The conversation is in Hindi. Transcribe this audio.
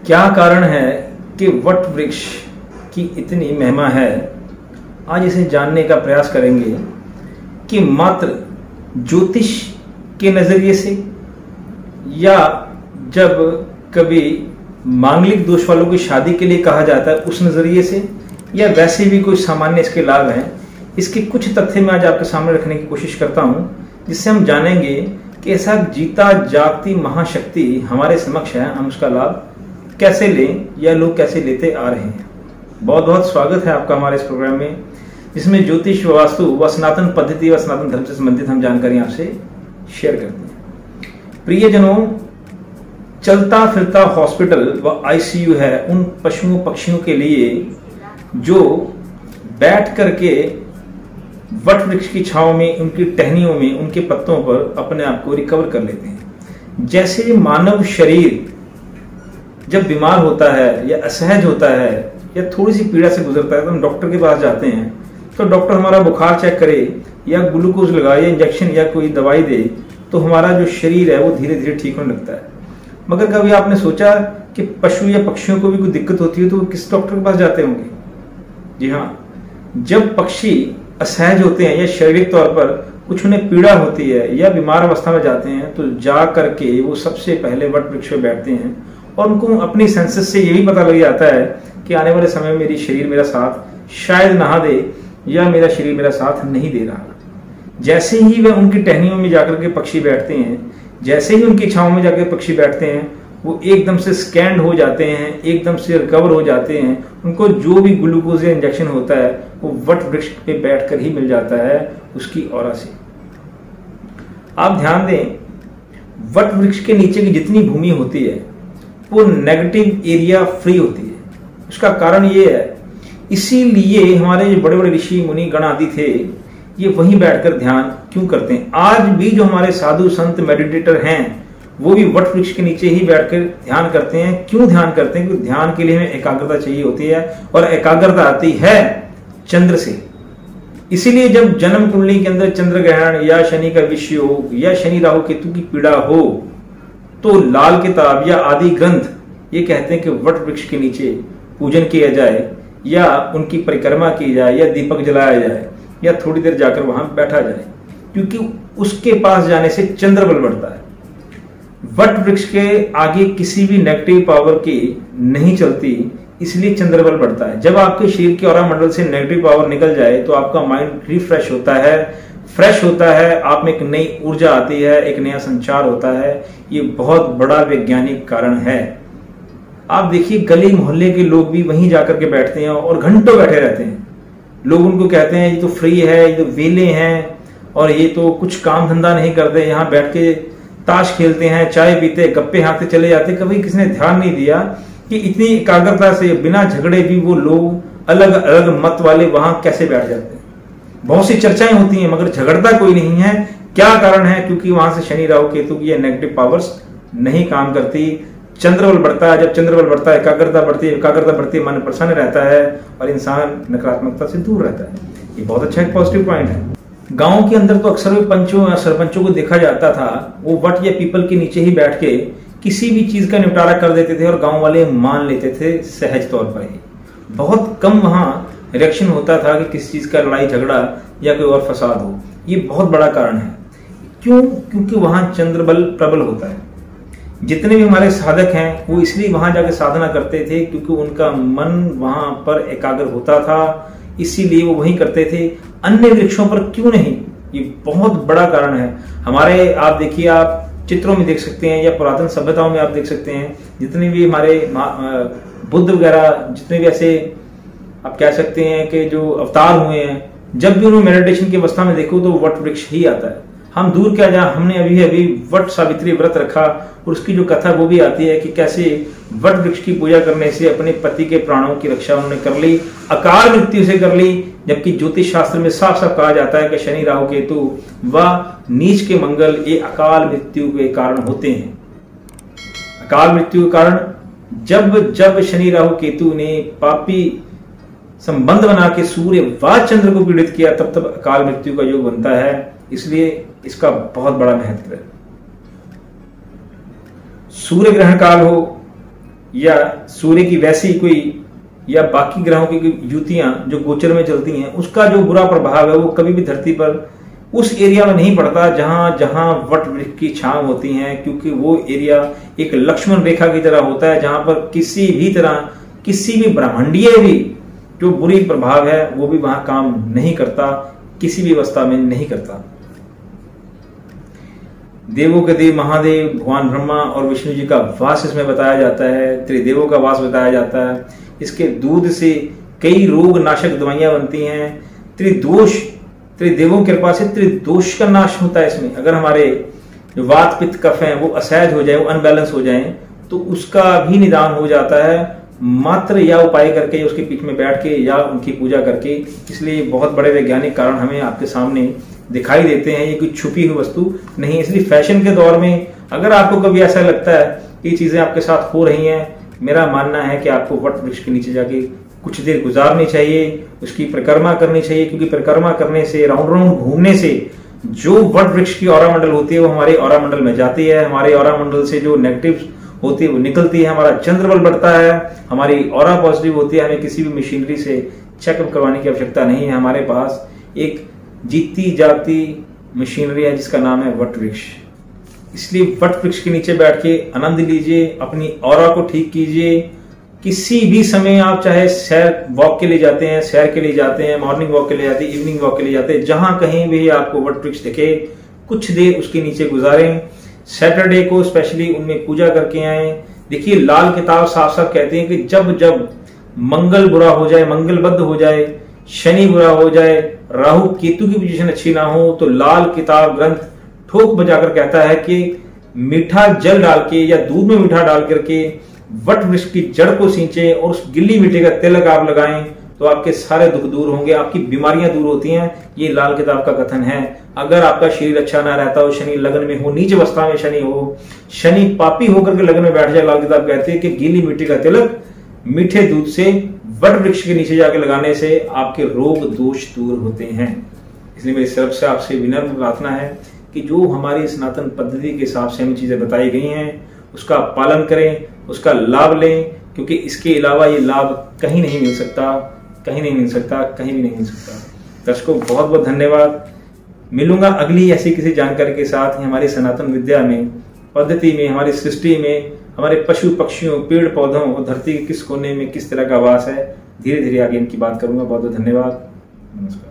क्या कारण है कि वट वृक्ष की इतनी महिमा है? आज इसे जानने का प्रयास करेंगे कि मात्र ज्योतिष के नजरिए से या जब कभी मांगलिक दोष वालों की शादी के लिए कहा जाता है उस नजरिए से, या वैसे भी कोई सामान्य इसके लाभ हैं। इसके कुछ तथ्य मैं आज आपके सामने रखने की कोशिश करता हूं, जिससे हम जानेंगे कि ऐसा जीता जागती महाशक्ति हमारे समक्ष है, हम उसका लाभ कैसे लें या लोग कैसे लेते आ रहे हैं। बहुत बहुत स्वागत है आपका हमारे इस प्रोग्राम में, जिसमें ज्योतिष, वास्तु व सनातन पद्धति व सनातन धर्म से संबंधित हम जानकारी आपसे शेयर करते हैं। प्रियजनों, चलता फिरता हॉस्पिटल व आईसीयू है उन पशुओं पक्षियों के लिए जो बैठ करके वट वृक्ष की छांव में, उनकी टहनियों में, उनके पत्तों पर अपने आप को रिकवर कर लेते हैं। जैसे मानव शरीर जब बीमार होता है या असहज होता है या थोड़ी सी पीड़ा से गुजरता है तो हम डॉक्टर के पास जाते हैं, तो डॉक्टर हमारा बुखार चेक करे या ग्लूकोज लगाए या इंजेक्शन या कोई दवाई दे तो हमारा जो शरीर है वो धीरे धीरे ठीक होने लगता है। मगर कभी आपने सोचा कि पशु या पक्षियों को भी कोई दिक्कत होती है तो वो किस डॉक्टर के पास जाते होंगे? जी हाँ, जब पक्षी असहज होते हैं या शारीरिक तौर पर कुछ उन्हें पीड़ा होती है या बीमार अवस्था में जाते हैं तो जा करके वो सबसे पहले वट वृक्ष पर बैठते हैं और उनको अपनी सेंसेस से ये भी पता लग जाता है कि आने वाले समय में मेरी शरीर मेरा साथ शायद नहा दे या मेरा शरीर मेरा साथ नहीं दे रहा। जैसे ही वह उनकी टहनियों में जाकर के पक्षी बैठते हैं, जैसे ही उनकी छांव में जाकर पक्षी बैठते हैं, वो एकदम से स्कैंड हो जाते हैं, एकदम से रिकवर हो जाते हैं। उनको जो भी ग्लूकोज या इंजेक्शन होता है वो वट वृक्ष पे बैठकर ही मिल जाता है उसकी ऑरा से। आप ध्यान दें, वट वृक्ष के नीचे की जितनी भूमि होती है वो नेगेटिव एरिया फ्री होती है। उसका कारण ये है, इसीलिए हमारे जो बड़े बड़े ऋषि मुनि गण आदि थे ये वहीं बैठकर ध्यान क्यों करते हैं। आज भी जो हमारे साधु संत मेडिटेटर हैं वो भी वट वृक्ष के नीचे ही बैठकर ध्यान करते हैं। क्यों ध्यान करते हैं? क्योंकि ध्यान के लिए हमें एकाग्रता चाहिए होती है और एकाग्रता आती है चंद्र से। इसीलिए जब जन्म कुंडली के अंदर चंद्र ग्रहण या शनि का विषय हो या शनि राहु केतु की पीड़ा हो तो लाल किताब या आदि ग्रंथ ये कहते हैं कि वट वृक्ष के नीचे पूजन किया जाए या उनकी परिक्रमा की जाए या दीपक जलाया जाए या थोड़ी देर जाकर वहां बैठा जाए, क्योंकि उसके पास जाने से चंद्र बल बढ़ता है। वट वृक्ष के आगे किसी भी नेगेटिव पावर की नहीं चलती, इसलिए चंद्र बल बढ़ता है। जब आपके शरीर के ऑरा मंडल से नेगेटिव पावर निकल जाए तो आपका माइंड रिफ्रेश होता है, फ्रेश होता है, आप में एक नई ऊर्जा आती है, एक नया संचार होता है। ये बहुत बड़ा वैज्ञानिक कारण है। आप देखिए, गली मोहल्ले के लोग भी वहीं जाकर के बैठते हैं और घंटों बैठे रहते हैं। लोग उनको कहते हैं ये तो फ्री है, ये तो वेले हैं और ये तो कुछ काम धंधा नहीं करते, यहाँ बैठ के ताश खेलते हैं, चाय पीते, गप्पे हाँकते चले जाते। कभी किसी ने ध्यान नहीं दिया कि इतनी एकाग्रता से बिना झगड़े भी वो लोग अलग अलग मत वाले वहां कैसे बैठ जाते हैं। बहुत सी चर्चाएं होती हैं मगर झगड़ता कोई नहीं है। क्या कारण है? क्योंकि वहां से शनि राहु केतु की नेगेटिव पावर्स नहीं काम करती, चंद्र बल बढ़ता है। जब चंद्र बल बढ़ता है एकाग्रता बढ़ती है, एकाग्रता बढ़ती है मन प्रसन्न रहता है और इंसान नकारात्मकता से दूर रहता है। ये बहुत अच्छा एक पॉजिटिव पॉइंट है। गांव के अंदर तो अक्सर भी पंचों या सरपंचों को देखा जाता था, वो वट या पीपल के नीचे ही बैठ के किसी भी चीज का निपटारा कर देते थे और गांव वाले मान लेते थे सहज तौर पर ही। बहुत कम वहां रिएक्शन होता था कि किसी चीज का लड़ाई झगड़ा या कोई और फसाद हो। ये बहुत बड़ा कारण है। क्यों? क्योंकि वहां चंद्र बल प्रबल होता है। जितने भी हमारे साधक हैं वो इसलिए वहां जाके साधना करते थे क्योंकि उनका मन वहां पर एकाग्र होता था, इसीलिए वो वहीं करते थे। अन्य वृक्षों पर क्यों नहीं? ये बहुत बड़ा कारण है। हमारे आप देखिए, आप चित्रों में देख सकते हैं या पुरातन सभ्यताओं में आप देख सकते हैं, जितने भी हमारे बुद्ध वगैरह, जितने भी ऐसे आप कह सकते हैं कि जो अवतार हुए हैं, जब भी उन्होंने मेडिटेशन की अवस्था में देखो तो वट वृक्ष ही आता है। हम दूर क्या जा, हमने अभी अभी वट सावित्री व्रत रखा और उसकी जो कथा वो भी आती है कि कैसे वट वृक्ष की पूजा करने से अपने पति के प्राणों की रक्षा उन्होंने कर ली, अकाल मृत्यु से कर ली। जबकि ज्योतिष शास्त्र में साफ साफ कहा जाता है कि शनि राहु केतु व नीच के मंगल ये अकाल मृत्यु के कारण होते हैं। अकाल मृत्यु के कारण जब जब शनि राहु केतु ने पापी संबंध बना के सूर्य व चंद्र को पीड़ित किया तब तब अकाल मृत्यु का योग बनता है। इसलिए इसका बहुत बड़ा महत्व है। सूर्य ग्रहण काल हो या सूर्य की वैसी कोई या बाकी ग्रहों की युतियां जो गोचर में चलती हैं, उसका जो बुरा प्रभाव है वो कभी भी धरती पर उस एरिया में नहीं पड़ता जहां जहां वट वृक्ष की छांव होती है, क्योंकि वो एरिया एक लक्ष्मण रेखा की तरह होता है जहां पर किसी भी तरह किसी भी ब्रह्मांडीय भी जो बुरी प्रभाव है वो भी वहां काम नहीं करता, किसी भी अवस्था में नहीं करता। देवों के देव महादेव भगवान ब्रह्मा और विष्णु जी का वास इसमें बताया जाता है, त्रिदेवों का वास बताया जाता है। इसके दूध से कई रोग नाशक दवाइयां बनती हैं। त्रिदेवों की कृपा से त्रिदोष का नाश होता है इसमें। अगर हमारे जो वात पित्त कफ हैं वो असहज हो जाए, वो अनबैलेंस हो जाएं, तो उसका भी निदान हो जाता है मात्र या उपाय करके, उसके पीठ में बैठ के या उनकी पूजा करके। इसलिए बहुत बड़े वैज्ञानिक कारण हमें आपके सामने दिखाई देते हैं, ये कोई छुपी हुई वस्तु नहीं। इसलिए फैशन के दौर में अगर आपको कभी ऐसा लगता है कि चीजें आपके साथ हो रही हैं, मेरा मानना है कि आपको वट वृक्ष के नीचे जाके कुछ देर गुजारनी चाहिए, उसकी परिक्रमा करनी चाहिए, क्योंकि परिक्रमा करने से, राउंड राउंड घूमने से जो वट वृक्ष की ऑरा मंडल होती है वो हमारे ऑरा मंडल में जाती है। हमारे ऑरा मंडल से जो नेगेटिव होती है वो निकलती है, हमारा चंद्र बल बढ़ता है, हमारी ऑरा पॉजिटिव होती है। हमें किसी भी मशीनरी से चेकअप करवाने की आवश्यकता नहीं है। हमारे पास एक जीती जाती मशीनरी है जिसका नाम है वट वृक्ष। इसलिए वट वृक्ष के नीचे बैठ के आनंद लीजिए, अपनी ऑरा को ठीक कीजिए। किसी भी समय आप चाहे सैर वॉक के लिए जाते हैं, सैर के लिए जाते हैं, मॉर्निंग वॉक के लिए जाते हैं, इवनिंग वॉक के लिए जाते हैं, जहां कहीं भी आपको वट वृक्ष दिखे कुछ देर उसके नीचे गुजारें। सैटरडे को स्पेशली उनमें पूजा करके आए। देखिए लाल किताब साफ साफ कहते हैं कि जब जब मंगल बुरा हो जाए, मंगल बद्ध हो जाए, शनि बुरा हो जाए, राहु केतु की पोजीशन अच्छी ना हो, तो लाल किताब ग्रंथ ठोक बजाकर कहता है कि मीठा जल डाल के या दूध में मीठा डाल करके वट वृक्ष की जड़ को सींचे और उस गिल्ली मिट्टी का तिलक आप लगाएं तो आपके सारे दुख दूर होंगे, आपकी बीमारियां दूर होती हैं। ये लाल किताब का कथन है। अगर आपका शरीर अच्छा ना रहता हो, शनि लगन में हो, नीच अवस्था में शनि हो, शनि पापी होकर के लगन में बैठ जाए, लाल किताब कहते हैं कि गीली मिट्टी का तिलक मीठे दूध से वट वृक्ष के नीचे जाके लगाने से आपके रोग दोष दूर होते हैं। इसलिए मेरी तरफ से आपसे विनम्र प्रार्थना है कि जो हमारी सनातन पद्धति के हिसाब से हमें चीजें बताई गई हैं उसका पालन करें, उसका लाभ लें, क्योंकि इसके अलावा ये लाभ कहीं नहीं मिल सकता, कहीं नहीं मिल सकता, कहीं भी नहीं मिल सकता। दर्शकों बहुत बहुत धन्यवाद। मिलूंगा अगली ऐसी किसी जानकारी के साथ। हमारी सनातन विद्या में, पद्धति में, हमारी सृष्टि में, हमारे पशु पक्षियों, पेड़ पौधों और धरती के किस कोने में किस तरह का वास है, धीरे धीरे आगे इनकी बात करूंगा। बहुत बहुत धन्यवाद। नमस्कार।